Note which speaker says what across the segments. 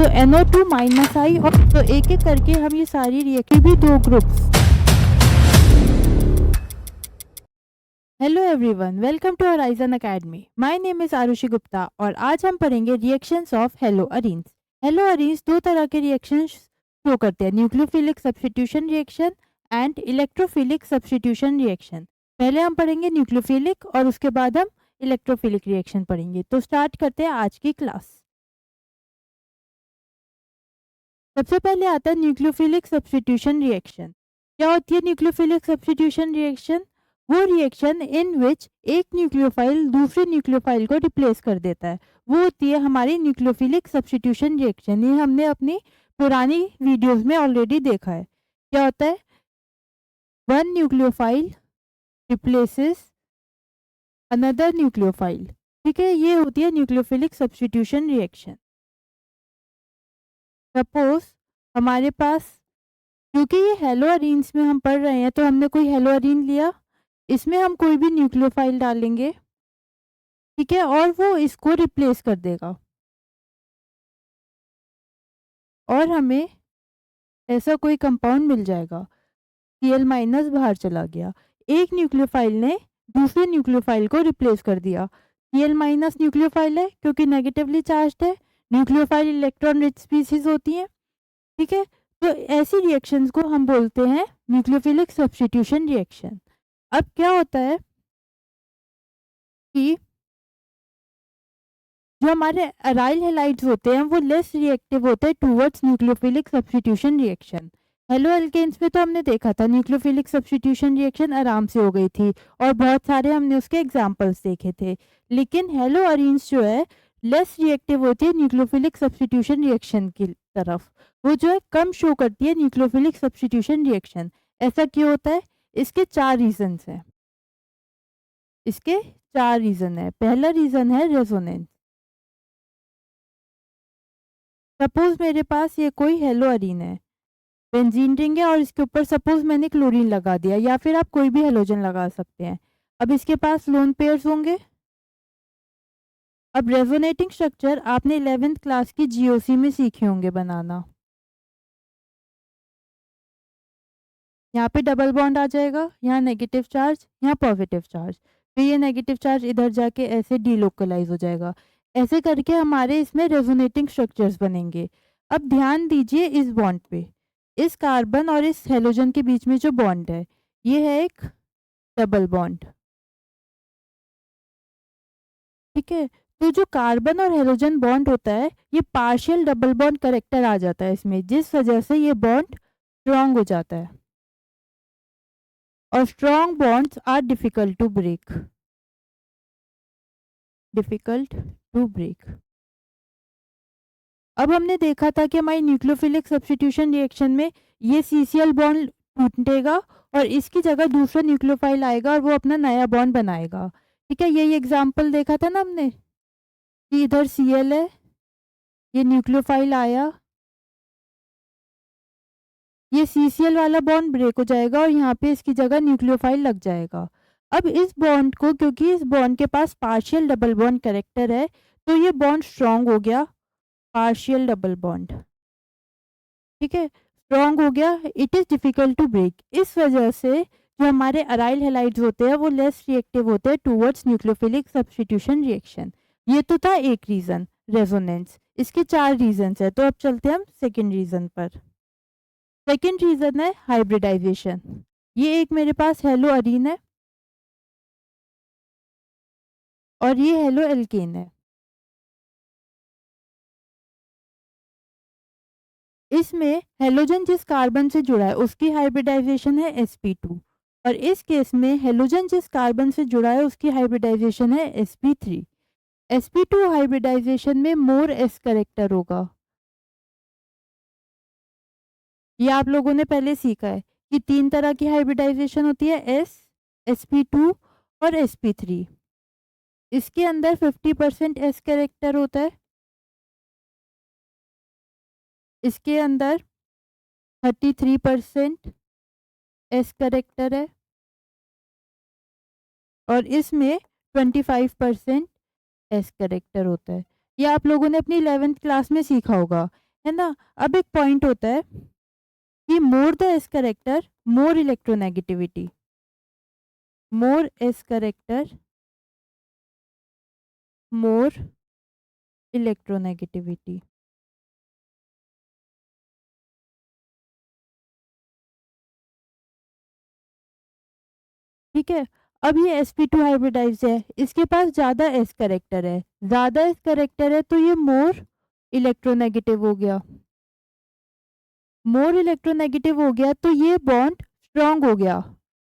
Speaker 1: तो NO2 minus आई, और तो एक एक करके हम ये सारी रिएक्शन भी दो groups. Hello everyone, welcome to Horizon Academy. My name is Arushi Gupta और आज हम पढ़ेंगे reactions of haloarenes. Haloarenes दो तरह के रिएक्शंस शो करते हैं, nucleophilic substitution reaction and electrophilic substitution reaction. पहले हम पढ़ेंगे न्यूक्लियोफिलिक और उसके बाद हम इलेक्ट्रोफिलिक रिएक्शन पढ़ेंगे। तो स्टार्ट करते हैं आज की क्लास। सबसे पहले आता है न्यूक्लियोफिलिक सब्स्टिट्यूशन रिएक्शन। क्या होती है न्यूक्लियोफिलिक सब्स्टिट्यूशन रिएक्शन? वो रिएक्शन इन विच एक न्यूक्लियोफाइल दूसरे न्यूक्लियोफाइल को रिप्लेस कर देता है, वो होती है हमारी न्यूक्लियोफिलिक सब्स्टिट्यूशन रिएक्शन। ये हमने अपनी पुरानी वीडियोस में ऑलरेडी देखा है। क्या होता है? One nucleophile replaces another nucleophile. ठीक है, ये होती है न्यूक्लियोफिलिक सब्स्टिट्यूशन रिएक्शन। सपोज हमारे पास, क्योंकि ये हेलो अरीन्स में हम पढ़ रहे हैं, तो हमने कोई हेलो अरीन लिया, इसमें हम कोई भी न्यूक्लियोफाइल डालेंगे, ठीक है, और वो इसको रिप्लेस कर देगा और हमें ऐसा कोई कंपाउंड मिल जाएगा। Cl माइनस बाहर चला गया, एक न्यूक्लियोफाइल ने दूसरे न्यूक्लियोफाइल को रिप्लेस कर दिया। Cl माइनस न्यूक्लियोफाइल है क्योंकि नेगेटिवली चार्ज्ड है, न्यूक्लियोफाइल इलेक्ट्रॉन रिच स्पीसीज होती है। ठीक है, तो ऐसी रिएक्शंस को हम बोलते हैं न्यूक्लियोफिलिक सब्स्टिट्यूशन रिएक्शन। अब क्या होता है कि जो हमारे अराइल हैलाइड्स होते हैं वो लेस रिएक्टिव होते हैं towards nucleophilic substitution reaction. Haloalkanes में तो हमने देखा था न्यूक्लियोफिलिक सब्स्टिट्यूशन रिएक्शन आराम से हो गई थी और बहुत सारे हमने उसके एग्जांपल्स देखे थे। लेकिन हेलो अरीन्स जो है लेस रिएक्टिव होती है न्यूक्लियोफिलिक सब्स्टिट्यूशन रिएक्शन की तरफ, वो जो है कम शो करती है न्यूक्लियोफिलिक सब्स्टिट्यूशन रिएक्शन। ऐसा क्यों होता है? इसके चार रीजंस हैं। इसके चार रीजन है। पहला रीजन है रेजोनेंस। सपोज मेरे पास ये कोई हेलो अरीन है, बेंजीन रिंग है, और इसके ऊपर सपोज मैंने क्लोरीन लगा दिया, या फिर आप कोई भी हेलोजन लगा सकते हैं। अब इसके पास लोन पेयर्स होंगे। अब रेजोनेटिंग स्ट्रक्चर आपने 11th क्लास की जीओसी में सीखे होंगे बनाना। यहाँ पे डबल बॉन्ड आ जाएगा, यहाँ नेगेटिव चार्ज, यहाँ पॉजिटिव चार्ज, फिर ये नेगेटिव चार्ज इधर जाके ऐसे डीलोकलाइज हो जाएगा। ऐसे करके हमारे इसमें रेजोनेटिंग स्ट्रक्चर्स बनेंगे। अब ध्यान दीजिए इस बॉन्ड पे, इस कार्बन और इस हेलोजन के बीच में जो बॉन्ड है ये है एक डबल बॉन्ड। ठीक है, तो जो कार्बन और हेलोजन बॉन्ड होता है ये पार्शियल डबल बॉन्ड करेक्टर आ जाता है इसमें, जिस वजह से ये बॉन्ड स्ट्रांग हो जाता है और strong bonds are difficult to break. Difficult to break. अब हमने देखा था कि हमारी न्यूक्लियोफिलिक सब्स्टिट्यूशन रिएक्शन में ये CCl बॉन्ड टूटेगा और इसकी जगह दूसरा न्यूक्लियोफाइल आएगा और वो अपना नया बॉन्ड बनाएगा। ठीक है, यही एग्जाम्पल देखा था ना हमने कि इधर Cl है, ये न्यूक्लियोफाइल आया, ये CCl वाला बॉन्ड ब्रेक हो जाएगा और यहाँ पे इसकी जगह न्यूक्लियोफाइल लग जाएगा। अब इस बॉन्ड को, क्योंकि इस बॉन्ड के पास पार्शियल डबल बॉन्ड कैरेक्टर है, तो ये बॉन्ड स्ट्रांग हो गया, पार्शियल डबल बॉन्ड। ठीक है, स्ट्रांग हो गया, it is difficult to break. इस वजह से जो हमारे अराइल हैलाइड्स होते हैं वो लेस रिएक्टिव होते हैं टुवर्ड्स न्यूक्लियोफिलिक सब्स्टिट्यूशन रिएक्शन। ये तो था एक रीजन, रेजोनेंस। इसके चार रीजन है, तो अब चलते हैं हम सेकेंड रीजन पर। सेकेंड रीजन है हाइब्रिडाइजेशन। ये एक मेरे पास हेलो अरीन है और ये हेलो एल्केन है। इसमें हेलोजन जिस कार्बन से जुड़ा है उसकी हाइब्रिडाइजेशन है sp2, और इस केस में हेलोजन जिस कार्बन से जुड़ा है उसकी हाइब्रिडाइजेशन है sp3। sp2 हाइब्रिडाइजेशन में मोर s करेक्टर होगा। ये आप लोगों ने पहले सीखा है कि तीन तरह की हाइब्रिडाइजेशन होती है, s, sp2 और sp3। इसके अंदर 50% s करेक्टर होता है, इसके अंदर 33% s करेक्टर है और इसमें 25% एस करेक्टर होता है। ये आप लोगों ने अपनी 11th क्लास में सीखा होगा। है ना। अब एक पॉइंट होता है कि more the S character more electronegativity, more S character more electronegativity. ठीक है। अब ये sp2 हाइब्रिडाइज्ड है, इसके पास ज्यादा एस करेक्टर है, ज्यादा एस करेक्टर है तो ये मोर इलेक्ट्रोनेगेटिव हो गया, मोर इलेक्ट्रोनेगेटिव हो गया तो ये बॉन्ड स्ट्रांग हो गया,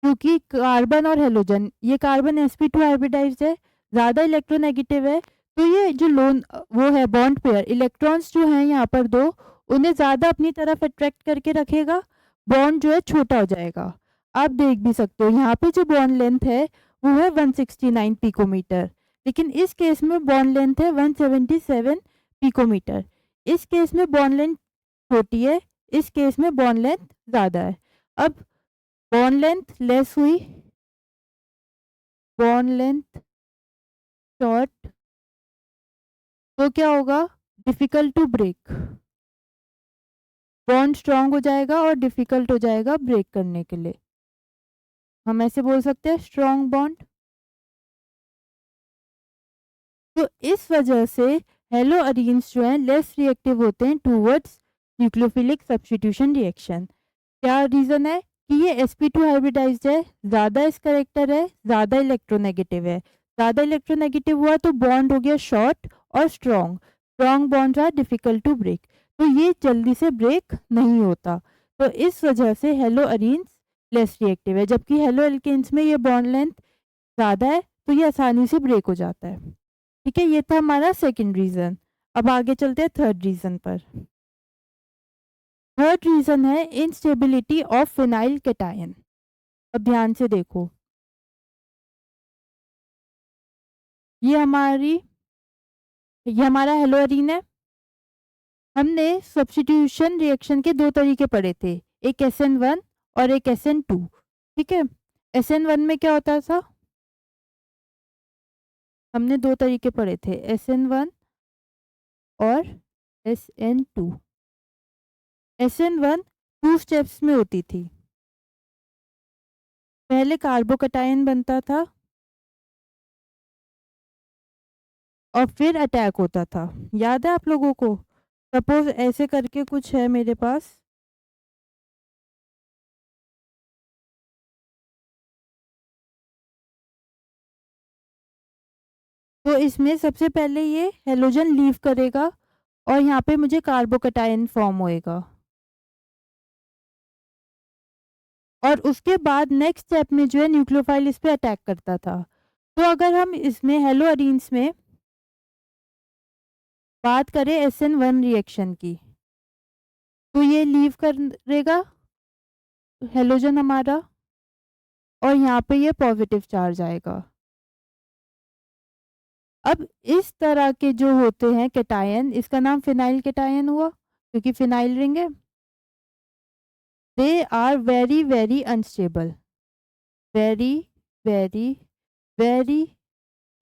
Speaker 1: क्योंकि कार्बन और हेलोजन, ये कार्बन sp2 हाइब्रिडाइज्ड है, ज्यादा इलेक्ट्रोनेगेटिव है, तो ये जो लोन वो है बॉन्ड पेयर, इलेक्ट्रॉन्स जो हैं यहाँ पर दो, उन्हें ज्यादा अपनी तरफ अट्रैक्ट करके रखेगा, बॉन्ड जो है छोटा हो जाएगा। आप देख भी सकते हो यहाँ पे जो बॉन्ड लेंथ है वो है 169 पिकोमीटर, लेकिन इस केस में बॉन्ड लेंथ है 177 पिकोमीटर। इस केस में बॉन्ड लेंथ छोटी है, इस केस में बॉन्ड लेंथ ज्यादा है। अब बॉन्ड लेंथ लेस हुई, बॉन्ड लेंथ शॉर्ट, तो क्या होगा, difficult to break, bond strong हो जाएगा और डिफिकल्ट हो जाएगा ब्रेक करने के लिए। हम ऐसे बोल सकते हैं स्ट्रांग बॉन्ड। तो इस वजह से हेलो अरीन्स जो हैं लेस रिएक्टिव होते हैं टूवर्ड्स न्यूक्लियोफिलिक सब्स्टिट्यूशन रिएक्शन। क्या रीजन है कि ये sp2 हाइब्रिडाइज्ड है, ज्यादा इस करेक्टर है, ज्यादा इलेक्ट्रोनेगेटिव है, ज्यादा इलेक्ट्रोनेगेटिव हुआ तो बॉन्ड हो गया शॉर्ट और strong, strong bond are difficult to break, तो ये जल्दी से ब्रेक नहीं होता। तो इस वजह से हेलो अरीन्स लेस रिएक्टिव है, जबकि हेलो एल्केन्स में ये बॉन्ड लेंथ ज्यादा है तो ये आसानी से ब्रेक हो जाता है। ठीक है, ये था हमारा सेकंड रीजन। अब आगे चलते हैं थर्ड रीजन पर। थर्ड रीजन है इंस्टेबिलिटी ऑफ फिनाइल कैटायन। अब ध्यान से देखो, ये हमारी ये हमारा हेलोअरीन है। हमने सब्स्टिट्यूशन रिएक्शन के दो तरीके पढ़े थे, एक SN1 और एक SN2। ठीक है, SN1 में क्या होता था, हमने दो तरीके पढ़े थे, SN1 और SN2। SN1 टू स्टेप्स में होती थी, पहले कार्बोकटायन बनता था और फिर अटैक होता था। याद है आप लोगों को, सपोज ऐसे करके कुछ है मेरे पास, तो इसमें सबसे पहले ये हेलोजन लीव करेगा और यहाँ पे मुझे कार्बोकटायन फॉर्म होएगा, और उसके बाद नेक्स्ट स्टेप में जो है न्यूक्लियोफाइल इस पे अटैक करता था। तो अगर हम इसमें हेलो अरीन्स में बात करें SN1 रिएक्शन की, तो ये लीव करेगा हेलोजन हमारा और यहाँ पे ये पॉजिटिव चार्ज आएगा। अब इस तरह के जो होते हैं कैटायन, इसका नाम फिनाइल कैटायन हुआ क्योंकि फिनाइल रिंग है। They are very very unstable, very very very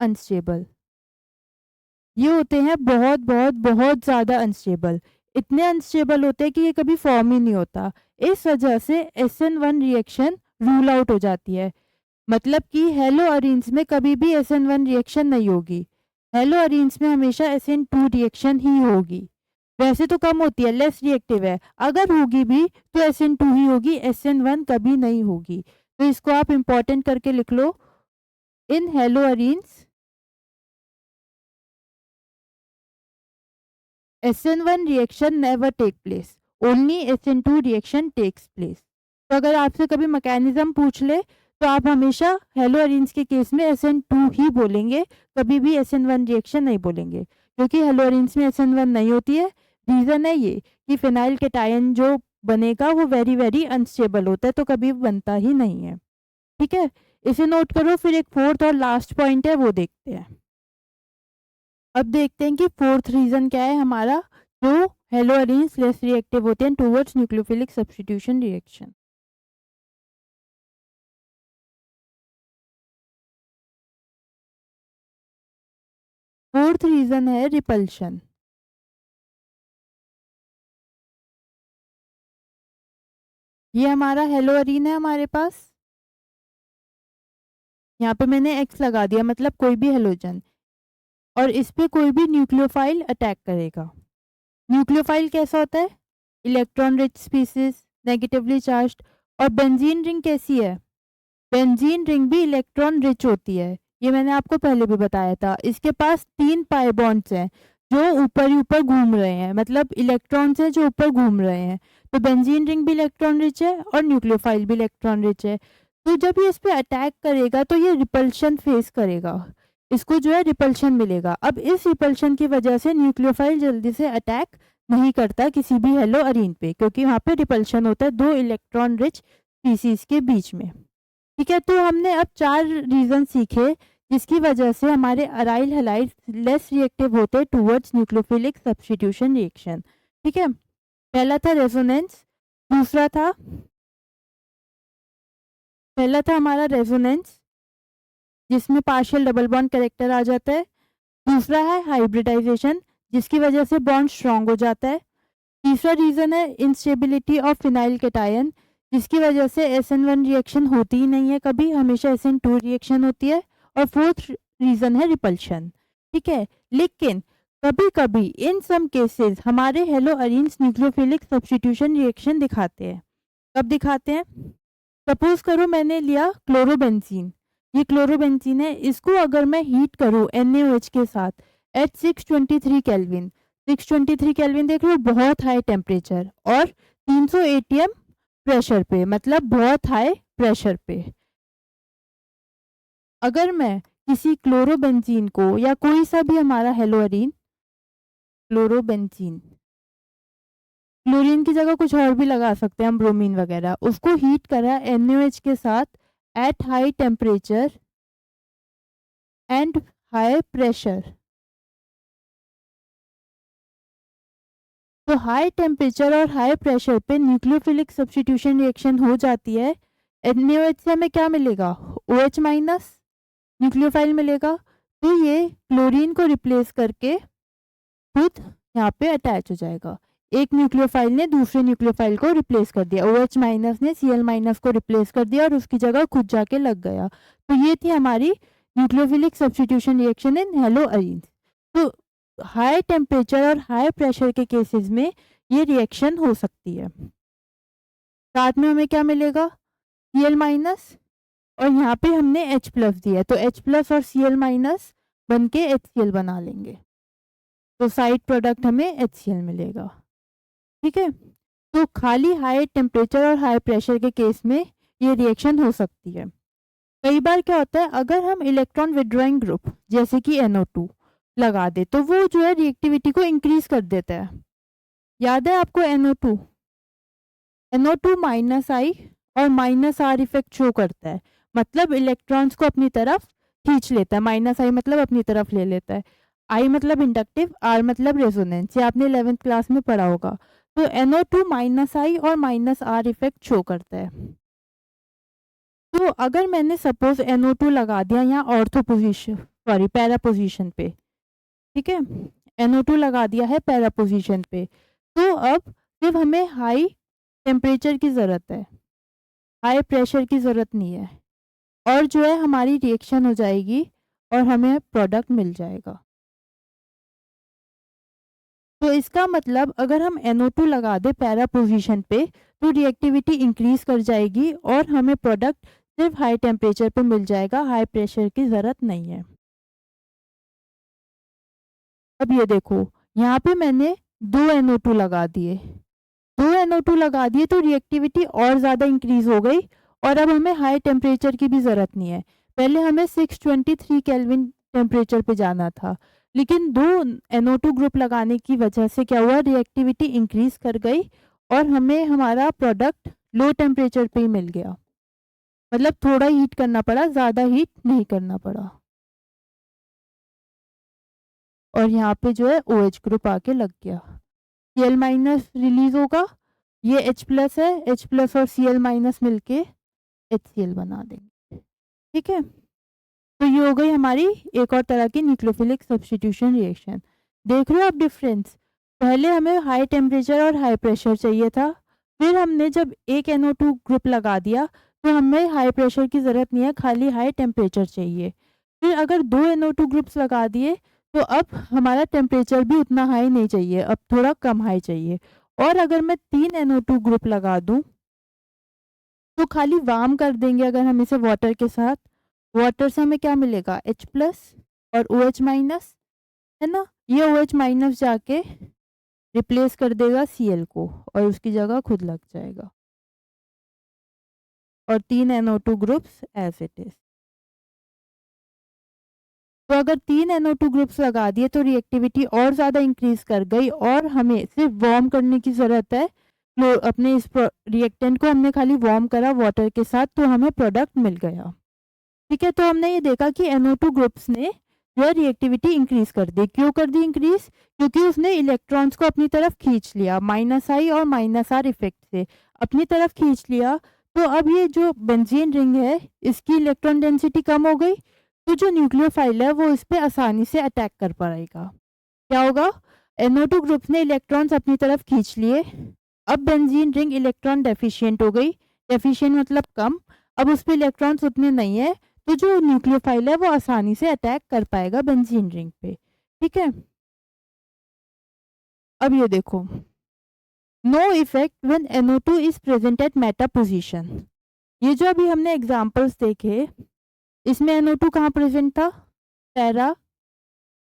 Speaker 1: unstable. ये होते हैं बहुत बहुत बहुत ज़्यादा अनस्टेबल, इतने अनस्टेबल होते हैं कि ये कभी फॉर्म ही नहीं होता। इस वजह से SN1 रिएक्शन रूल आउट हो जाती है, मतलब कि हेलो अरीन्स में कभी भी SN1 रिएक्शन नहीं होगी, हेलो अरीन्स में हमेशा SN2 रिएक्शन ही होगी। वैसे तो कम होती है, लेस रिएक्टिव है, अगर होगी भी तो SN2 ही होगी, SN1 कभी नहीं होगी। तो इसको आप इंपॉर्टेंट करके लिख लो, in haloarenes SN1 reaction never take place, only SN2 reaction takes place। तो अगर आपसे कभी मैकेनिज्म पूछ ले तो आप हमेशा हेलो अरीन्स के केस में SN2 ही बोलेंगे, कभी भी SN1 रिएक्शन नहीं बोलेंगे, क्योंकि हेलो अरीन्स में SN1 नहीं होती है। रीजन है ये कि फिनाइल कैटायन जो बनेगा वो वेरी वेरी अनस्टेबल होता है, तो कभी बनता ही नहीं है। ठीक है, इसे नोट करो। फिर एक फोर्थ और लास्ट पॉइंट है, वो देखते हैं। अब देखते हैं कि फोर्थ रीजन क्या है हमारा, जो हेलो अरीन्स लेस रिएक्टिव होते हैं towards nucleophilic substitution reaction. Fourth reason है रिपल्शन। ये हमारा हेलोअरीन है हमारे पास, यहाँ पे मैंने X लगा दिया, मतलब कोई भी हेलोजन, और इस पे कोई भी न्यूक्लियोफाइल अटैक करेगा। न्यूक्लियोफाइल कैसा होता है? Electron rich species, negatively charged. और बेंजीन रिंग कैसी है? बेंजीन रिंग भी इलेक्ट्रॉन रिच होती है, ये मैंने आपको पहले भी बताया था। इसके पास 3 पाई बॉन्ड्स हैं जो ऊपर ही ऊपर घूम रहे हैं, मतलब इलेक्ट्रॉन्स हैं जो ऊपर घूम रहे हैं। तो बेंजीन रिंग भी इलेक्ट्रॉन रिच है और न्यूक्लियोफाइल भी इलेक्ट्रॉन रिच है। तो जब ये इस पे अटैक करेगा तो ये रिपल्शन फेस करेगा, इसको जो है रिपल्शन मिलेगा। अब इस रिपल्शन की वजह से न्यूक्लियोफाइल जल्दी से अटैक नहीं करता किसी भी हेलोअरीन पे, क्योंकि वहाँ पे रिपल्शन होता है 2 इलेक्ट्रॉन रिच स्पीसीज के बीच में। ठीक है, तो हमने अब 4 रीजन सीखे जिसकी वजह से हमारे अराइल हैलाइड लेस रिएक्टिव होते टुवर्ड्स न्यूक्लियोफिलिक सब्स्टिट्यूशन रिएक्शन। ठीक है, पहला था रेजोनेंस, दूसरा था हमारा रेजोनेंस जिसमें पार्शियल डबल बॉन्ड कैरेक्टर आ जाता है। दूसरा है हाइब्रिडाइजेशन जिसकी वजह से बॉन्ड स्ट्रांग हो जाता है। तीसरा रीजन है इंस्टेबिलिटी ऑफ फिनाइल केटायन जिसकी वजह से SN1 रिएक्शन होती ही नहीं है कभी, हमेशा SN2 रिएक्शन होती है। और फोर्थ रीजन है रिपल्शन। ठीक है, लेकिन कभी कभी इन सम केसेस हमारे हेलोअरीन्स न्यूक्लियोफिलिक सब्स्टिट्यूशन रिएक्शन दिखाते हैं। कब दिखाते हैं? सपोज करो मैंने लिया क्लोरोबेंजीन, ये क्लोरोबेंजीन है, इसको अगर मैं हीट करूँ NaOH के साथ एट 623 केल्विन, 623 केल्विन देख लो, बहुत हाई टेम्परेचर, और 300 ATM प्रेशर पे, मतलब बहुत हाई प्रेशर पे। अगर मैं किसी क्लोरोबेंजीन को या कोई सा भी हमारा हेलोअरीन, क्लोरोबेंजीन, क्लोरीन की जगह कुछ और भी लगा सकते हैं हम, ब्रोमीन वगैरह, उसको हीट करा NaOH के साथ at high temperature and high pressure, तो हाई टेम्परेचर और हाई प्रेशर पे न्यूक्लियोफिलिक सब्स्टिट्यूशन रिएक्शन हो जाती है। NaOH से हमें क्या मिलेगा? OH माइनस न्यूक्लियोफाइल मिलेगा। तो ये क्लोरीन को रिप्लेस करके खुद यहाँ पे अटैच हो जाएगा। एक न्यूक्लियोफाइल ने दूसरे न्यूक्लियोफाइल को रिप्लेस कर दिया, OH माइनस ने Cl माइनस को रिप्लेस कर दिया और उसकी जगह खुद जाके लग गया। तो ये थी हमारी न्यूक्लियोफिलिक सब्स्टिट्यूशन रिएक्शन इन हेलोअरीन्स। तो हाई टेम्परेचर और हाई प्रेशर के केसेस में ये रिएक्शन हो सकती है। साथ में हमें क्या मिलेगा? Cl माइनस, और यहाँ पे हमने H प्लस दिया है, तो H प्लस और Cl माइनस बन के HCl बना लेंगे, तो साइड प्रोडक्ट हमें HCl मिलेगा। ठीक है, तो खाली हाई टेम्परेचर और हाई प्रेशर के केस में ये रिएक्शन हो सकती है। कई बार क्या होता है, अगर हम इलेक्ट्रॉन विड्रॉइंग ग्रुप जैसे कि NO2 लगा दे तो वो जो है रिएक्टिविटी को इंक्रीज कर देता है। याद है आपको NO2? NO2 माइनस आई और माइनस आर इफेक्ट शो करता है, मतलब इलेक्ट्रॉन्स को अपनी तरफ खींच लेता है। माइनस आई मतलब अपनी तरफ ले लेता है, आई मतलब इंडक्टिव, आर मतलब रेजोनेंस, ये आपने 11th क्लास में पढ़ा होगा। तो NO2 माइनस आई और माइनस आर इफेक्ट शो करता है। तो अगर मैंने सपोज NO2 लगा दिया यहाँ ortho position, sorry para position पे, ठीक है, NO2 लगा दिया है पैरा पोजीशन पे, तो अब सिर्फ हमें हाई टेम्परेचर की ज़रूरत है, हाई प्रेशर की ज़रूरत नहीं है, और जो है हमारी रिएक्शन हो जाएगी और हमें प्रोडक्ट मिल जाएगा। तो इसका मतलब अगर हम NO2 लगा दे पैरा पोजीशन पे तो रिएक्टिविटी इंक्रीज कर जाएगी और हमें प्रोडक्ट सिर्फ हाई टेम्परेचर पे मिल जाएगा, हाई प्रेशर की ज़रूरत नहीं है। अब ये देखो, यहाँ पे मैंने 2 NO2 लगा दिए, 2 NO2 लगा दिए तो रिएक्टिविटी और ज़्यादा इंक्रीज हो गई, और अब हमें हाई टेम्परेचर की भी ज़रूरत नहीं है। पहले हमें 623 केल्विन टेम्परेचर पे जाना था, लेकिन 2 NO2 ग्रुप लगाने की वजह से क्या हुआ, रिएक्टिविटी इंक्रीज कर गई और हमें हमारा प्रोडक्ट लो टेम्परेचर पे ही मिल गया। मतलब थोड़ा हीट करना पड़ा, ज़्यादा हीट नहीं करना पड़ा, और यहाँ पे जो है OH ग्रुप आके लग गया। Cl माइनस रिलीज होगा, ये H प्लस है, H प्लस और Cl माइनस मिलके HCl बना देंगे। ठीक है, तो ये हो गई हमारी एक और तरह की न्यूक्लियोफिलिक सब्स्टिट्यूशन रिएक्शन। देख रहे हो आप डिफरेंस? पहले हमें हाई टेम्परेचर और हाई प्रेशर चाहिए था, फिर हमने जब एक NO2 ग्रुप लगा दिया तो हमें हाई प्रेशर की ज़रूरत नहीं है, खाली हाई टेम्परेचर चाहिए। फिर अगर 2 NO2 ग्रुप्स लगा दिए तो अब हमारा टेम्परेचर भी उतना हाई नहीं चाहिए, अब थोड़ा कम हाई चाहिए। और अगर मैं 3 NO2 ग्रुप लगा दूँ तो खाली वार्म कर देंगे अगर हम इसे वाटर के साथ, वाटर से हमें क्या मिलेगा H+ और OH-, है ना? ये OH- जाके रिप्लेस कर देगा Cl को और उसकी जगह खुद लग जाएगा और 3 NO2 groups as it is. तो अगर 3 NO2 ग्रुप्स लगा दिए तो रिएक्टिविटी और ज़्यादा इंक्रीज कर गई और हमें सिर्फ वार्म करने की ज़रूरत है। अपने इस रिएक्टेंट को हमने खाली वार्म करा वाटर के साथ तो हमें प्रोडक्ट मिल गया। ठीक है, तो हमने ये देखा कि NO2 ग्रुप्स ने जो रिएक्टिविटी इंक्रीज कर दी। क्यों कर दी इंक्रीज? क्योंकि उसने इलेक्ट्रॉन्स को अपनी तरफ खींच लिया, -I और -R इफेक्ट से अपनी तरफ खींच लिया। तो अब ये जो बेंजीन रिंग है इसकी इलेक्ट्रॉन डेंसिटी कम हो गई, तो जो न्यूक्लियोफाइल है वो इस पे आसानी से अटैक कर पाएगा। क्या होगा? NO2 ग्रुप्स ने इलेक्ट्रॉन्स अपनी तरफ खींच लिए। अब बेंजीन रिंग इलेक्ट्रॉन डेफिशिएंट हो गई। डेफिशिएंट मतलब कम। अब उस पे इलेक्ट्रॉन्स उतने नहीं है, तो जो न्यूक्लियोफाइल है वो आसानी से अटैक कर पाएगा बेंजीन रिंग पे। ठीक है, अब ये देखो, no effect when NO2 is present at meta position. ये जो अभी हमने एग्जांपल्स देखे इसमें NO2 कहाँ प्रेजेंट था? पैरा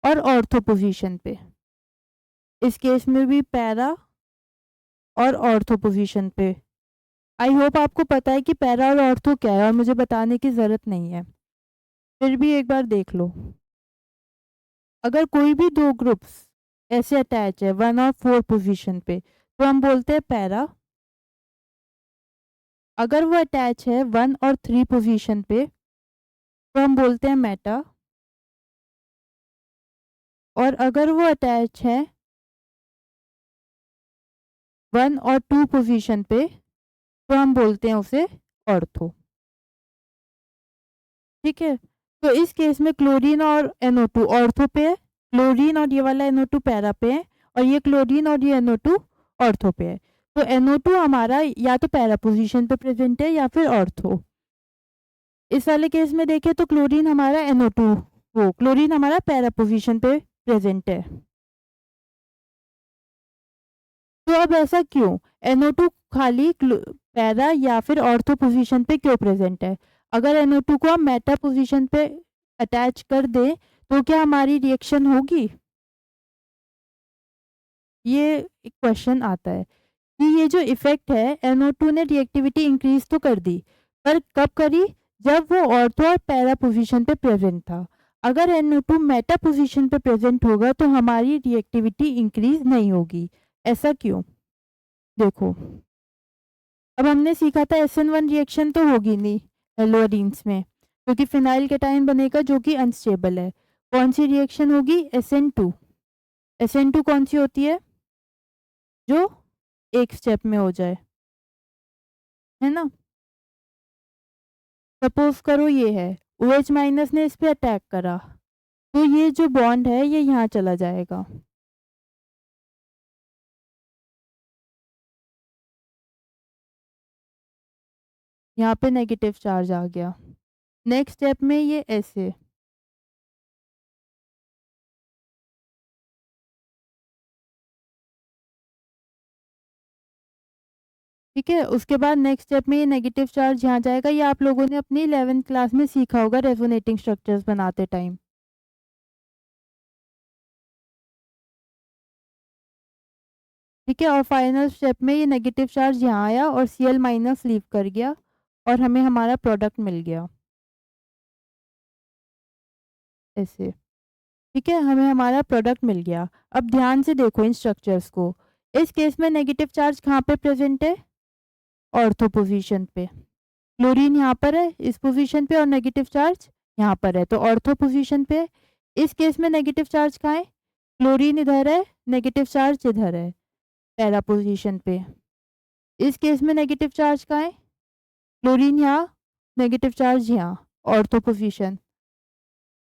Speaker 1: और ऑर्थो पोजीशन पे। इस केस में भी पैरा और ऑर्थो पोजीशन पे। आई होप आपको पता है कि पैरा और ऑर्थो क्या है और मुझे बताने की जरूरत नहीं है, फिर भी एक बार देख लो। अगर कोई भी दो ग्रुप्स ऐसे अटैच है 1 और 4 पोजीशन पे तो हम बोलते हैं पैरा। अगर वो अटैच है 1 और 3 पोजीशन पे तो हम बोलते हैं मेटा। और अगर वो अटैच है 1 और 2 पोजीशन पे तो हम बोलते हैं उसे ऑर्थो। ठीक है, तो इस केस में क्लोरीन और NO2 ऑर्थो पे है, क्लोरीन और ये वाला NO2 पैरा पे है और ये क्लोरीन और ये NO2 ऑर्थो पे है। तो NO2 हमारा या तो पैरा पोजीशन पे प्रेजेंट है या फिर ऑर्थो। इस वाले केस में देखें तो क्लोरीन हमारा NO2 वो क्लोरीन हमारा पैरा पोजीशन पे प्रेजेंट है। तो अब ऐसा क्यों? NO2 खाली पैरा या फिर ऑर्थो पोजीशन पे क्यों प्रेजेंट है? अगर NO2 को हम मेटा पोजीशन पे अटैच कर दें तो क्या हमारी रिएक्शन होगी? ये एक क्वेश्चन आता है कि ये जो इफेक्ट है NO2 ने रिएक्टिविटी इंक्रीज तो कर दी, पर कब करी? जब वो ऑर्थो और पैरा पोजीशन पे प्रेजेंट था। अगर NO2 मेटा पोजीशन पे प्रेजेंट होगा तो हमारी रिएक्टिविटी इंक्रीज नहीं होगी। ऐसा क्यों? देखो, अब हमने सीखा था SN1 रिएक्शन तो होगी नहीं एल्लोरीन्स में, क्योंकि फिनाइल कैटायन बनेगा जो कि अनस्टेबल है। कौन सी रिएक्शन होगी? SN2। SN2 कौन सी होती है? जो एक स्टेप में हो जाए, है ना? सपोज करो ये है, OH- ने इस पे अटैक करा तो ये जो बॉन्ड है ये यहाँ चला जाएगा। यहाँ पे नेगेटिव चार्ज आ गया। नेक्स्ट स्टेप में ये ऐसे, ठीक है। उसके बाद नेक्स्ट स्टेप में ये नेगेटिव चार्ज यहाँ जाएगा। ये आप लोगों ने अपनी 11th क्लास में सीखा होगा रेजोनेटिंग स्ट्रक्चर्स बनाते टाइम। ठीक है, और फाइनल स्टेप में ये नेगेटिव चार्ज यहाँ आया और Cl- लीव कर गया और हमें हमारा प्रोडक्ट मिल गया ऐसे। ठीक है, हमें हमारा प्रोडक्ट मिल गया। अब ध्यान से देखो इन स्ट्रक्चर्स को। इस केस में नेगेटिव चार्ज कहाँ पे प्रेजेंट है? ऑर्थो पोजीशन पे। क्लोरीन यहाँ पर है इस पोजीशन पे और नेगेटिव चार्ज यहाँ पर है, तो ऑर्थो पोजीशन पे। इस केस में नेगेटिव चार्ज कहाँ है? क्लोरीन इधर है, नेगेटिव चार्ज इधर है पैरा पोजीशन पे। इस केस में नेगेटिव चार्ज कहाँ है? क्लोरीन यहाँ, नेगेटिव चार्ज यहाँ, ऑर्थो पोजीशन।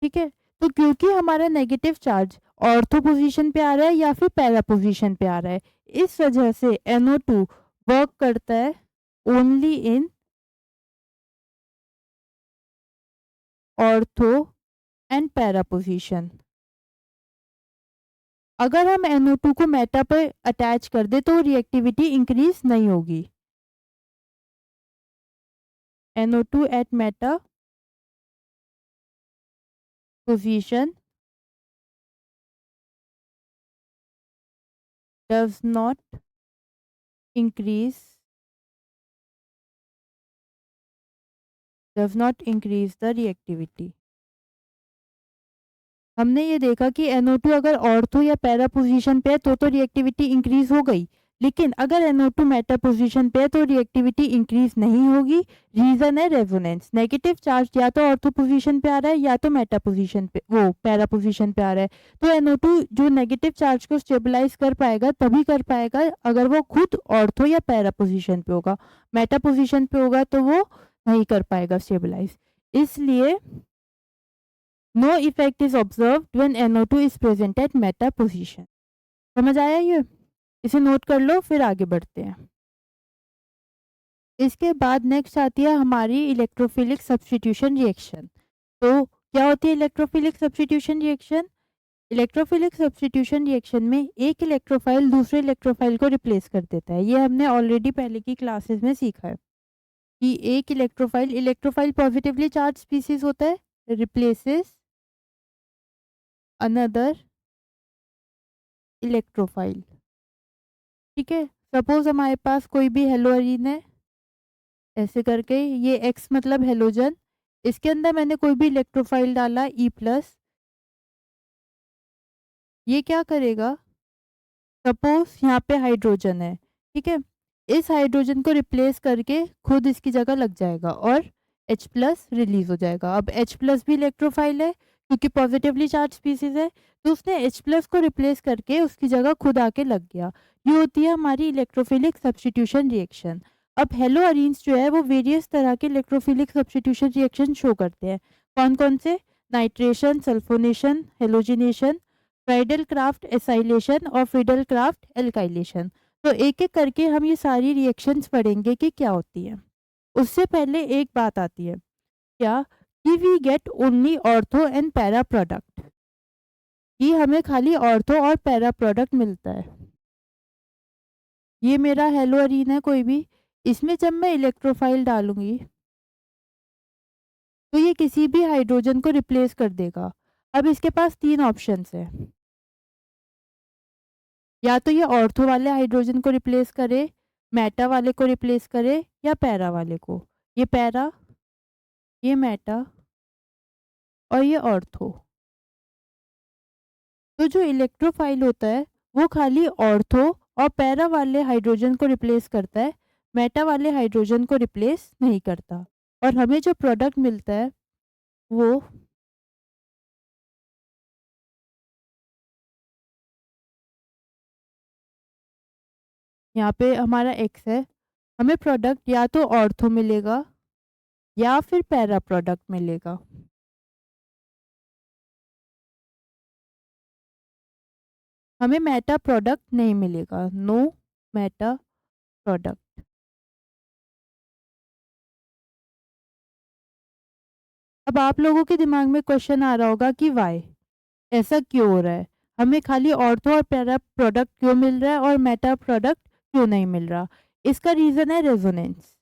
Speaker 1: ठीक है, तो क्योंकि हमारा नेगेटिव चार्ज ऑर्थो पोजीशन पे आ रहा है या फिर पैरा पोजीशन पे आ रहा है, इस वजह से NO2 वर्क करता है only in ortho and para position. अगर हम NO2 को मेटा पर अटैच कर दे तो रिएक्टिविटी इंक्रीज नहीं होगी। NO2 at meta position does not increase the reactivity। हमने ये देखा कि NO2 अगर ऑर्थो या पैरा पोजीशन पे है तो रिएक्टिविटी इंक्रीज हो गई, लेकिन अगर NO2 मेटा पोजीशन पे है तो रिएक्टिविटी इंक्रीज नहीं होगी। रीजन है रेजोनेंस। नेगेटिव चार्ज या तो ऑर्थो पोजीशन पे आ रहा है या तो मेटा पोजीशन पे, वो पैरा पोजीशन पे आ रहा है। तो NO2 जो नेगेटिव चार्ज को स्टेबलाइज कर पाएगा तभी कर पाएगा अगर वो खुद ऑर्थो या पैरा पोजीशन पे होगा। मेटा पोजीशन पे होगा तो वो नहीं कर पाएगा स्टेबलाइज। इसलिए no effect is observed when NO2 is present at meta position. समझ आया ये? इसे नोट कर लो, फिर आगे बढ़ते हैं। इसके बाद नेक्स्ट आती है हमारी इलेक्ट्रोफिलिक सब्स्टिट्यूशन रिएक्शन। तो क्या होती है electrophilic substitution reaction? Electrophilic substitution reaction में एक इलेक्ट्रोफाइल दूसरे इलेक्ट्रोफाइल को रिप्लेस कर देता है। ये हमने ऑलरेडी पहले की क्लासेस में सीखा है कि एक इलेक्ट्रोफाइल पॉजिटिवली चार्ज स्पीसीज होता है, रिप्लेसेस अनदर इलेक्ट्रोफाइल। ठीक है, सपोज हमारे पास कोई भी हेलोअरीन है, ऐसे करके ये X मतलब हेलोजन, इसके अंदर मैंने कोई भी इलेक्ट्रोफाइल डाला E+, ये क्या करेगा? सपोज यहाँ पे हाइड्रोजन है, ठीक है, इस हाइड्रोजन को रिप्लेस करके खुद इसकी जगह लग जाएगा और H+ रिलीज हो जाएगा। अब H+ भी इलेक्ट्रोफाइल है क्योंकि पॉजिटिवली चार्ज स्पीसीज है, तो उसने H+ को रिप्लेस करके उसकी जगह खुद आके लग गया। ये होती है हमारी इलेक्ट्रोफिलिक सब्स्टिट्यूशन रिएक्शन। अब हेलोअरीन्स जो है वो वेरियस तरह के इलेक्ट्रोफिलिक सब्स्टिट्यूशन रिएक्शन शो करते हैं। कौन कौन से? Nitration, sulphonation, halogenation, Friedl Crafts acylation और फ्रीडल क्राफ्ट एल्काइलेशन। तो एक एक करके हम ये सारी रिएक्शंस पढ़ेंगे कि क्या होती है। उससे पहले एक बात आती है, क्या? कि we get only ortho and para product, कि हमें खाली ऑर्थो और पैरा प्रोडक्ट मिलता है। ये मेरा हेलोअरीन है कोई भी, इसमें जब मैं इलेक्ट्रोफाइल डालूंगी तो ये किसी भी हाइड्रोजन को रिप्लेस कर देगा। अब इसके पास तीन ऑप्शंस है, या तो ये ऑर्थो वाले हाइड्रोजन को रिप्लेस करे, मेटा वाले को रिप्लेस करे या पैरा वाले को। ये पैरा, ये मेटा और ये ऑर्थो। तो जो इलेक्ट्रोफाइल होता है वो खाली ऑर्थो और पैरा वाले हाइड्रोजन को रिप्लेस करता है, मेटा वाले हाइड्रोजन को रिप्लेस नहीं करता। और हमें जो प्रोडक्ट मिलता है वो यहाँ पे हमारा X है, हमें प्रोडक्ट या तो ऑर्थो मिलेगा या फिर पैरा प्रोडक्ट मिलेगा। हमें मेटा प्रोडक्ट नहीं मिलेगा, नो मेटा प्रोडक्ट। अब आप लोगों के दिमाग में क्वेश्चन आ रहा होगा कि वाई, ऐसा क्यों हो रहा है, हमें खाली ऑर्थो और पैरा प्रोडक्ट क्यों मिल रहा है और मेटा प्रोडक्ट क्यों नहीं मिल रहा? इसका रीजन है रेजोनेंस।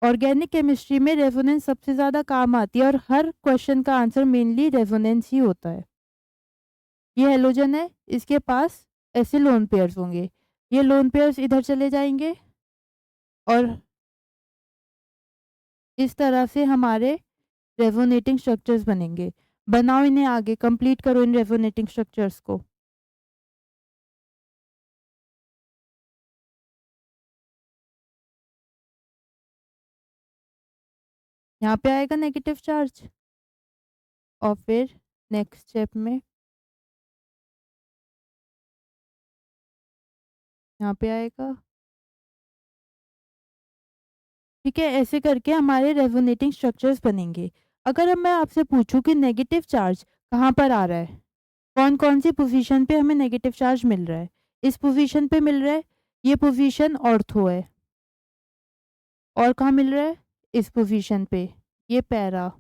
Speaker 1: ऑर्गेनिक केमिस्ट्री में रेजोनेंस सबसे ज्यादा काम आती है और हर क्वेश्चन का आंसर मेनली रेजोनेंस ही होता है। ये हेलोजन है, इसके पास ऐसे लोन पेयर्स होंगे, ये लोन पेयर्स इधर चले जाएंगे और इस तरह से हमारे रेजोनेटिंग स्ट्रक्चर्स बनेंगे। बनाओ इन्हें, आगे कंप्लीट करो इन रेजोनेटिंग स्ट्रक्चर्स को। यहाँ पे आएगा नेगेटिव चार्ज और फिर नेक्स्ट स्टेप में यहाँ पे आएगा। ठीक है, ऐसे करके हमारे रेजोनेटिंग स्ट्रक्चर्स बनेंगे। अगर अब मैं आपसे पूछूं कि नेगेटिव चार्ज कहाँ पर आ रहा है, कौन कौन सी पोजीशन पे हमें नेगेटिव चार्ज मिल रहा है? इस पोजीशन पे मिल रहा है, ये पोजीशन ऑर्थो है। और कहाँ मिल रहा है? इस पोजीशन पे, ये पैरा।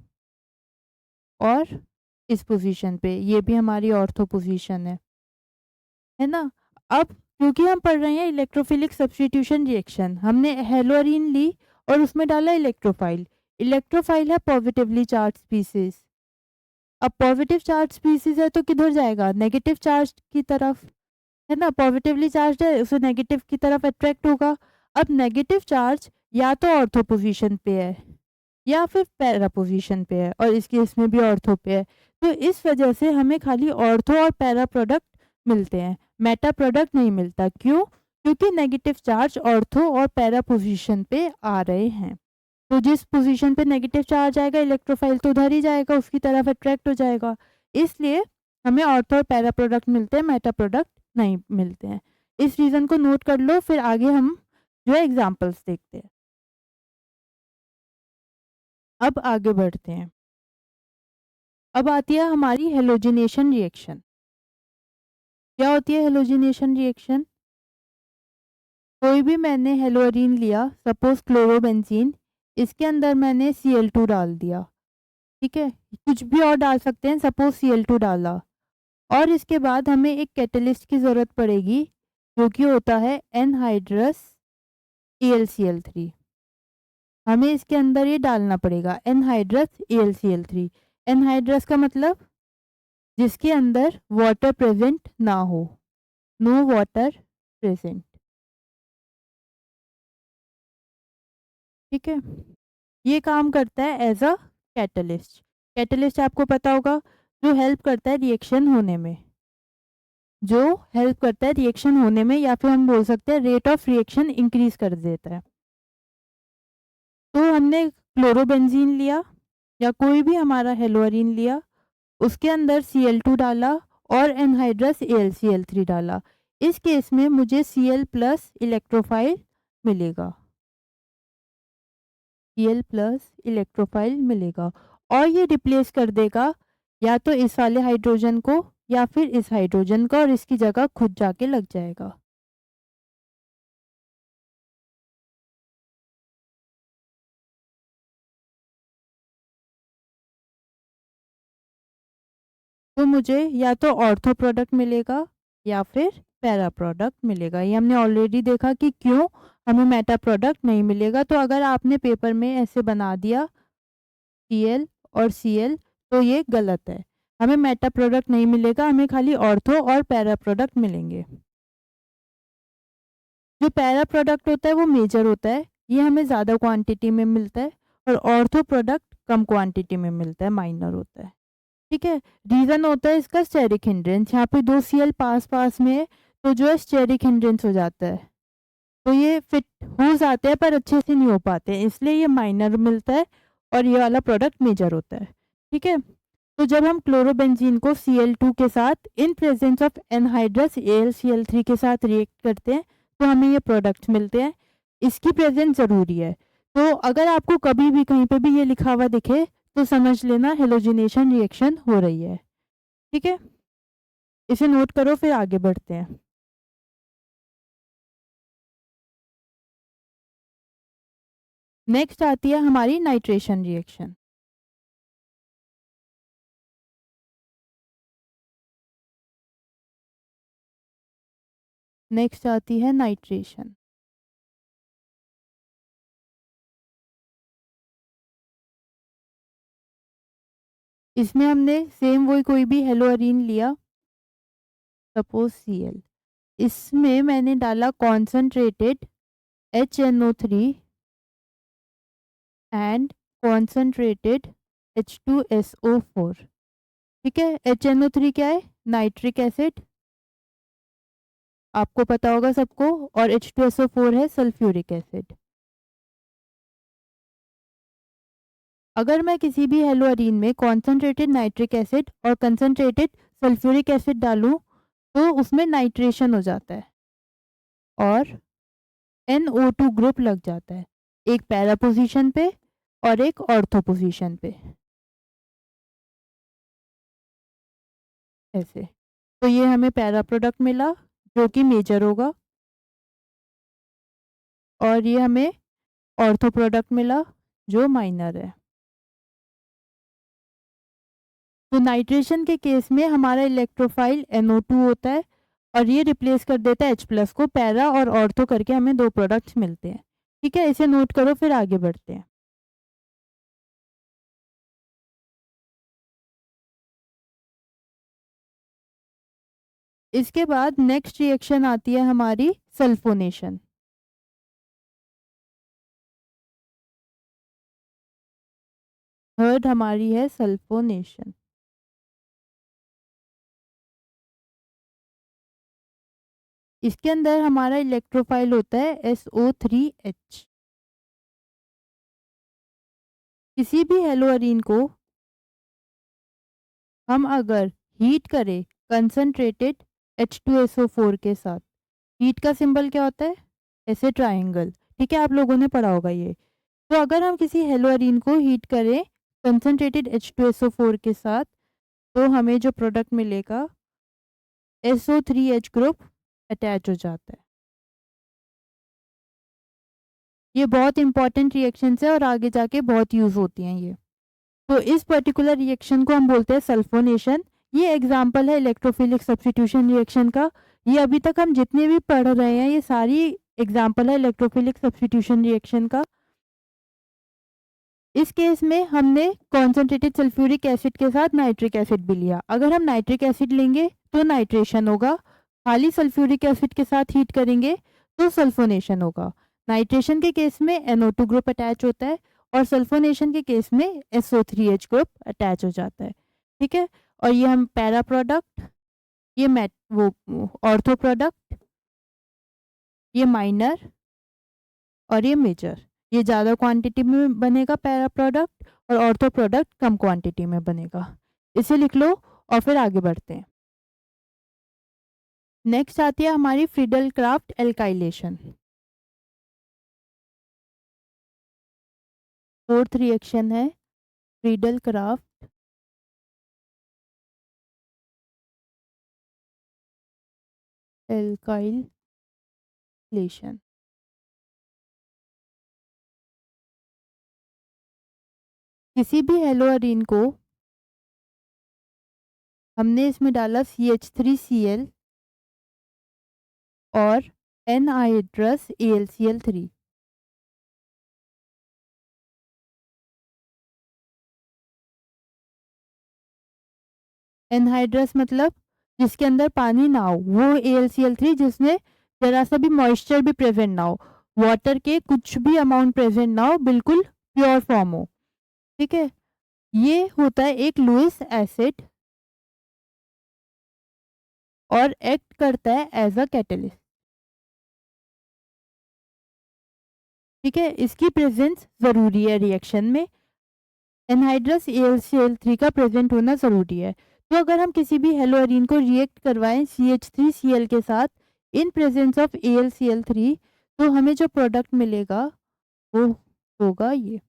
Speaker 1: और इस पोजीशन पे, ये भी हमारी ऑर्थो पोजीशन है ना? अब क्योंकि हम पढ़ रहे हैं इलेक्ट्रोफिलिक सब्स्टिट्यूशन रिएक्शन, हमने हेलोअरीन ली और उसमें डाला इलेक्ट्रोफाइल। इलेक्ट्रोफाइल है पॉजिटिवली चार्ज स्पीसीज। अब पॉजिटिव चार्ज स्पीसीज है तो किधर जाएगा? नेगेटिव चार्ज की तरफ, है ना? पॉजिटिवली चार्ज है, उसे नेगेटिव की तरफ अट्रैक्ट होगा। अब नेगेटिव चार्ज या तो ऑर्थो पोजीशन पे है या फिर पैरा पोजीशन पे है, और इस केस में भी ऑर्थो पे है। तो इस वजह से हमें खाली ऑर्थो और पैरा प्रोडक्ट मिलते हैं, मेटा प्रोडक्ट नहीं मिलता। क्यों? क्योंकि नेगेटिव चार्ज ऑर्थो और पैरा पोजीशन पे आ रहे हैं। तो जिस पोजीशन पे नेगेटिव चार्ज आएगा, इलेक्ट्रोफाइल तो उधर ही जाएगा, उसकी तरफ अट्रैक्ट हो जाएगा। इसलिए हमें ऑर्थो और पैरा प्रोडक्ट मिलते हैं, मेटा प्रोडक्ट नहीं मिलते हैं। इस रीजन को नोट कर लो, फिर आगे हम जो है एग्जाम्पल्स देखते हैं। अब आगे बढ़ते हैं। अब आती है हमारी हेलोजिनेशन रिएक्शन। क्या होती है हेलोजिनेशन रिएक्शन? कोई भी मैंने हेलोअरीन लिया, सपोज क्लोरोबेंजीन, इसके अंदर मैंने Cl2 डाल दिया, ठीक है? कुछ भी और डाल सकते हैं, सपोज Cl2 डाला, और इसके बाद हमें एक कैटलिस्ट की ज़रूरत पड़ेगी जो कि होता है एनहाइड्रस AlCl3। हमें इसके अंदर ये डालना पड़ेगा एनहाइड्रस AlCl3। एनहाइड्रस का मतलब जिसके अंदर वाटर प्रेजेंट ना हो, नो वाटर प्रेजेंट, ठीक है? ये काम करता है एज अ कैटलिस्ट। कैटलिस्ट आपको पता होगा, जो हेल्प करता है रिएक्शन होने में, जो हेल्प करता है रिएक्शन होने में, या फिर हम बोल सकते हैं रेट ऑफ रिएक्शन इंक्रीज कर देता है। तो हमने क्लोरोबेंजीन लिया या कोई भी हमारा हेलोअरीन लिया, उसके अंदर Cl2 डाला और एनहाइड्रस AlCl3 डाला। इस केस में मुझे Cl प्लस इलेक्ट्रोफाइल मिलेगा, Cl प्लस इलेक्ट्रोफाइल मिलेगा, और ये रिप्लेस कर देगा या तो इस वाले हाइड्रोजन को या फिर इस हाइड्रोजन को, और इसकी जगह खुद जाके लग जाएगा। तो मुझे या तो ऑर्थो प्रोडक्ट मिलेगा या फिर पैरा प्रोडक्ट मिलेगा। ये हमने ऑलरेडी देखा कि क्यों हमें मेटा प्रोडक्ट नहीं मिलेगा। तो अगर आपने पेपर में ऐसे बना दिया Cl और Cl, तो ये गलत है। हमें मेटा प्रोडक्ट नहीं मिलेगा, हमें खाली ऑर्थो और पैरा प्रोडक्ट मिलेंगे। जो पैरा प्रोडक्ट होता है वो मेजर होता है, ये हमें ज़्यादा क्वांटिटी में मिलता है, और ऑर्थो प्रोडक्ट कम क्वांटिटी में मिलता है, माइनर होता है, ठीक है? रीज़न होता है इसका स्टेरिक हिंड्रेंस। यहाँ पे दो Cl पास पास में है, तो जो है स्टेरिक हिंड्रेंस हो जाता है, तो ये फिट हो जाते हैं पर अच्छे से नहीं हो पाते हैं, इसलिए ये माइनर मिलता है और ये वाला प्रोडक्ट मेजर होता है, ठीक है? तो जब हम क्लोरोबेंजीन को Cl2 के साथ in presence of anhydrous AlCl3 के साथ रिएक्ट करते हैं, तो हमें ये प्रोडक्ट्स मिलते हैं। इसकी प्रेजेंस ज़रूरी है। तो अगर आपको कभी भी कहीं पे भी ये लिखा हुआ दिखे, तो समझ लेना हेलोजिनेशन रिएक्शन हो रही है, ठीक है? इसे नोट करो, फिर आगे बढ़ते हैं। नेक्स्ट आती है हमारी नाइट्रेशन रिएक्शन। नेक्स्ट आती है नाइट्रेशन। इसमें हमने सेम वही कोई भी हेलोअरीन लिया, सपोज Cl, इसमें मैंने डाला concentrated HNO3 and concentrated H2SO4, ठीक है? HNO3 क्या है? नाइट्रिक एसिड, आपको पता होगा सबको, और H2SO4 है सल्फ्यूरिक एसिड। अगर मैं किसी भी हेलोअरीन में कॉन्सनट्रेटेड नाइट्रिक एसिड और कंसनट्रेटेड सल्फ्यूरिक एसिड डालूं, तो उसमें नाइट्रेशन हो जाता है और NO2 ग्रुप लग जाता है, एक पैरा पोजीशन पे और एक ऑर्थो पोजीशन पे, ऐसे। तो ये हमें पैरा प्रोडक्ट मिला जो कि मेजर होगा, और ये हमें ऑर्थो प्रोडक्ट मिला जो माइनर है। तो नाइट्रेशन के केस में हमारा इलेक्ट्रोफाइल NO2 होता है और ये रिप्लेस कर देता है H+ को। पैरा और ऑर्थो करके हमें 2 प्रोडक्ट्स मिलते हैं। ठीक है, इसे नोट करो, फिर आगे बढ़ते हैं। इसके बाद नेक्स्ट रिएक्शन आती है हमारी सल्फोनेशन। थर्ड हमारी है सल्फोनेशन। इसके अंदर हमारा इलेक्ट्रोफाइल होता है SO3H। किसी भी हेलोअरीन को हम अगर हीट करें कंसंट्रेटेड H2SO4 के साथ, हीट का सिंबल क्या होता है? ऐसे ट्रायंगल। ठीक है, आप लोगों ने पढ़ा होगा ये। तो अगर हम किसी हेलोअरीन को हीट करें कंसंट्रेटेड H2SO4 के साथ, तो हमें जो प्रोडक्ट मिलेगा SO3H ग्रुप अटैच हो जाता है। ये बहुत इंपॉर्टेंट रिएक्शंस है और आगे जाके बहुत यूज होती हैं ये। तो इस पर्टिकुलर रिएक्शन को हम बोलते हैं सल्फोनेशन। ये एग्जाम्पल है इलेक्ट्रोफिलिक सब्स्टिट्यूशन रिएक्शन का। ये अभी तक हम जितने भी पढ़ रहे हैं ये सारी एग्जाम्पल है इलेक्ट्रोफिलिक सब्स्टिट्यूशन रिएक्शन का। इस केस में हमने कॉन्सेंट्रेटेड सल्फ्यूरिक एसिड के साथ नाइट्रिक एसिड भी लिया। अगर हम नाइट्रिक एसिड लेंगे तो नाइट्रेशन होगा, खाली सल्फ्यूरिक एसिड के साथ हीट करेंगे तो सल्फोनेशन होगा। नाइट्रेशन के केस में NO2 ग्रुप अटैच होता है और सल्फोनेशन के केस में SO3H ग्रुप अटैच हो जाता है। ठीक है, और ये हम पैरा प्रोडक्ट, ये वो ऑर्थो प्रोडक्ट, ये माइनर और ये मेजर, ये ज़्यादा क्वांटिटी में बनेगा पैरा प्रोडक्ट और ऑर्थो प्रोडक्ट कम क्वांटिटी में बनेगा। इसे लिख लो और फिर आगे बढ़ते हैं। नेक्स्ट आती है हमारी Friedel craft alkylation. Fourth reaction है फ्रीडल क्राफ्ट एल्काइलेशन। किसी भी हेलोअरीन को हमने इसमें डाला CH3Cl और एनहाइड्रस AlCl3। एनहाइड्रस मतलब जिसके अंदर पानी ना हो, वो AlCl3 जिसमें जरा सा भी मॉइस्चर भी प्रेजेंट ना हो, वाटर के कुछ भी अमाउंट प्रेजेंट ना हो, बिल्कुल प्योर फॉर्म हो। ठीक है, ये होता है एक लुईस एसिड और एक्ट करता है एज अ कैटलिस्ट। ठीक है, इसकी प्रेजेंस जरूरी है रिएक्शन में। एनहाइड्रस AlCl3 का प्रेजेंट होना जरूरी है। तो अगर हम किसी भी हेलोअरीन को रिएक्ट करवाएं CH3Cl के साथ इन प्रेजेंस ऑफ AlCl3, तो हमें जो प्रोडक्ट मिलेगा वो होगा ये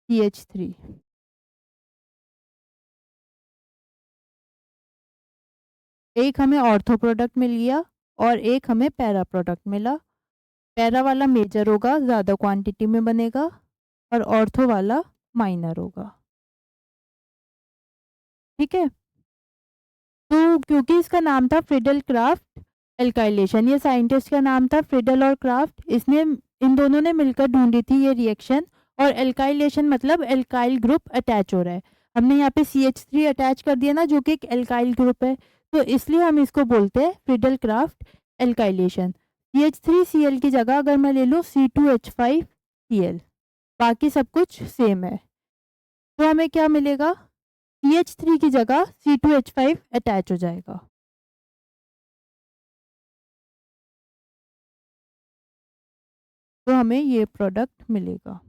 Speaker 1: CH3। एक हमें ऑर्थो प्रोडक्ट मिल गया और एक हमें पैरा प्रोडक्ट मिला। पैरा वाला मेजर होगा, ज़्यादा क्वांटिटी में बनेगा, और ऑर्थो वाला माइनर होगा। ठीक है, तो क्योंकि इसका नाम था फ्रीडल क्राफ्ट एल्काइलेशन, ये साइंटिस्ट का नाम था फ्रीडल और क्राफ्ट, इसने इन दोनों ने मिलकर ढूंढी थी ये रिएक्शन। और एल्काइलेशन मतलब एल्काइल ग्रुप अटैच हो रहा है। हमने यहाँ पे CH3 अटैच कर दिया ना, जो कि एक एल्काइल ग्रुप है, तो इसलिए हम इसको बोलते हैं फ्रीडल क्राफ्ट एल्काइलेशन। CH3Cl की जगह अगर मैं ले लूँ C2H5Cl, बाकी सब कुछ सेम है, तो हमें क्या मिलेगा? CH3 की जगह C2H5 अटैच हो जाएगा। तो हमें ये प्रोडक्ट मिलेगा।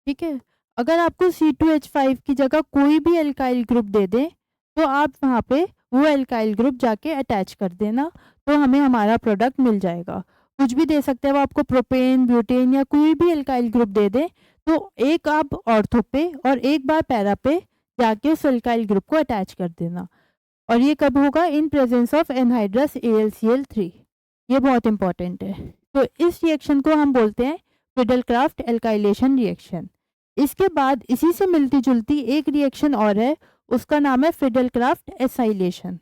Speaker 1: ठीक है, अगर आपको C2H5 की जगह कोई भी एल्काइल ग्रुप दे दें, तो आप वहाँ पे वो एल्काइल ग्रुप जाके अटैच कर देना, तो हमें हमारा प्रोडक्ट मिल जाएगा। कुछ भी दे सकते हैं वो आपको, प्रोपेन, ब्यूटेन या कोई भी एल्काइल ग्रुप दे दें, तो एक आप ऑर्थो पे और एक बार पैरा पे जाके उस एल्काइल ग्रुप को अटैच कर देना। और ये कब होगा? In presence of anhydrous AlCl3। ये बहुत इंपॉर्टेंट है। तो इस रिएक्शन को हम बोलते हैं फ्रिडल-क्राफ्ट एल्काइलेशन रिएक्शन। इसके बाद इसी से मिलती जुलती एक रिएक्शन और है, उसका नाम है फ्रिडल-क्राफ्ट एसाइलेशन।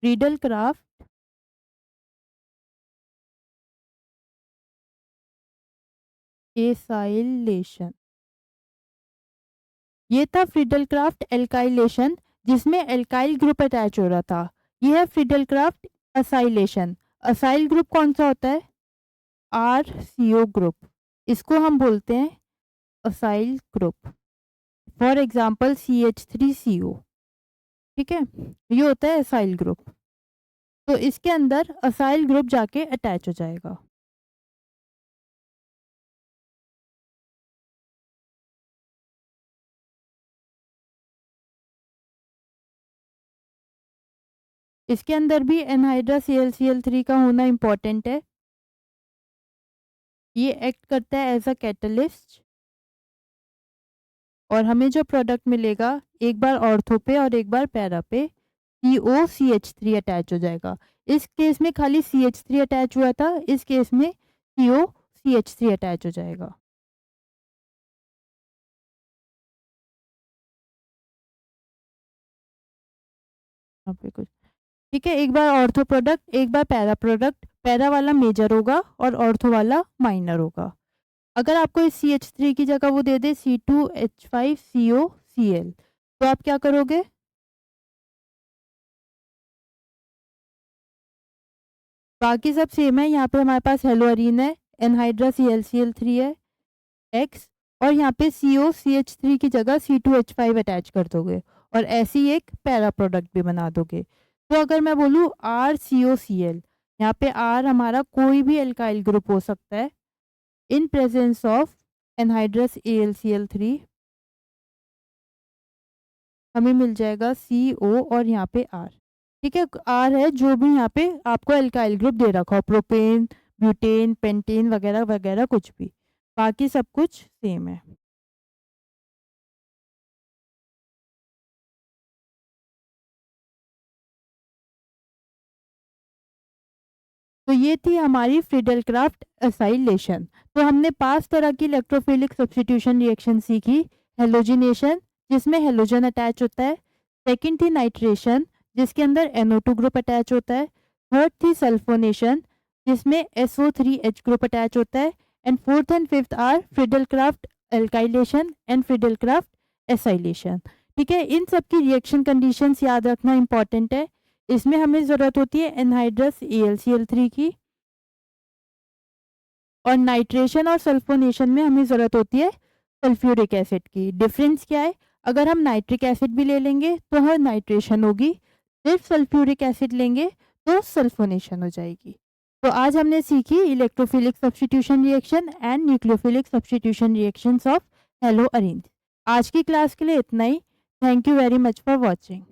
Speaker 1: फ्रिडल-क्राफ्ट एसाइलेशन, ये था फ्रिडल-क्राफ्ट एल्काइलेशन जिसमें एल्काइल ग्रुप अटैच हो रहा था। ये है फ्रिडल-क्राफ्ट एसाइलेशन। असाइल ग्रुप कौन सा होता है? RCO group. इसको हम बोलते हैं acyl group. For example CH3CO। ठीक है, ये होता है असाइल ग्रुप। तो इसके अंदर असाइल ग्रुप जाके अटैच हो जाएगा। इसके अंदर भी एनहाइड्रस AlCl3 का होना इंपॉर्टेंट है। ये एक्ट करता है एज अ कैटलिस्ट और हमें जो प्रोडक्ट मिलेगा, एक बार ऑर्थो पे और एक बार पैरा पे COCH3 अटैच हो जाएगा। इस केस में खाली CH3 अटैच हुआ था, इस केस में COCH3 अटैच हो जाएगा। यहाँ पे कुछ ठीक है, एक बार ऑर्थो प्रोडक्ट एक बार पैरा प्रोडक्ट, पैरा वाला मेजर होगा और ऑर्थो वाला माइनर होगा। अगर आपको इस CH3 की जगह वो दे दे C2H5COCl, तो आप क्या करोगे? बाकी सब सेम है। यहाँ पे हमारे पास हेलोअरीन है, एनहाइड्रस AlCl3 है X, और यहाँ पे COCH3 की जगह C2H5 अटैच कर दोगे और ऐसी एक पैरा प्रोडक्ट भी बना दोगे। तो अगर मैं बोलूँ RCOCl, यहाँ पे R हमारा कोई भी एल्काइल ग्रुप हो सकता है in presence of anhydrous AlCl3, हमें मिल जाएगा CO और यहाँ पे R। ठीक है, R है जो भी यहाँ पे आपको एल्काइल ग्रुप दे रखा हो, प्रोपेन, ब्यूटेन, पेंटेन वगैरह वगैरह कुछ भी, बाकी सब कुछ सेम है। तो ये थी हमारी फ्रिडल-क्राफ्ट एसाइलेशन। तो हमने 5 तरह की इलेक्ट्रोफिलिक सब्स्टिट्यूशन रिएक्शन सीखी। हेलोजिनेशन, जिसमें हेलोजन अटैच होता है। सेकंड थी नाइट्रेशन, जिसके अंदर NO2 ग्रुप अटैच होता है। थर्ड थी सल्फोनेशन, जिसमें SO3H ग्रुप अटैच होता है। And fourth and fifth are Friedel Crafts alkylation and Friedel Crafts acylation. ठीक है, इन सब की रिएक्शन कंडीशंस याद रखना इंपॉर्टेंट है। इसमें हमें ज़रूरत होती है एनहाइड्रस AlCl3 की, और नाइट्रेशन और सल्फोनेशन में हमें ज़रूरत होती है सल्फ्यूरिक एसिड की। डिफरेंस क्या है? अगर हम नाइट्रिक एसिड भी ले लेंगे तो हर नाइट्रेशन होगी, सिर्फ सल्फ्यूरिक एसिड लेंगे तो सल्फोनेशन हो जाएगी। तो आज हमने सीखी electrophilic substitution reaction and nucleophilic substitution reactions of haloarene. आज की क्लास के लिए इतना ही। Thank you very much for watching.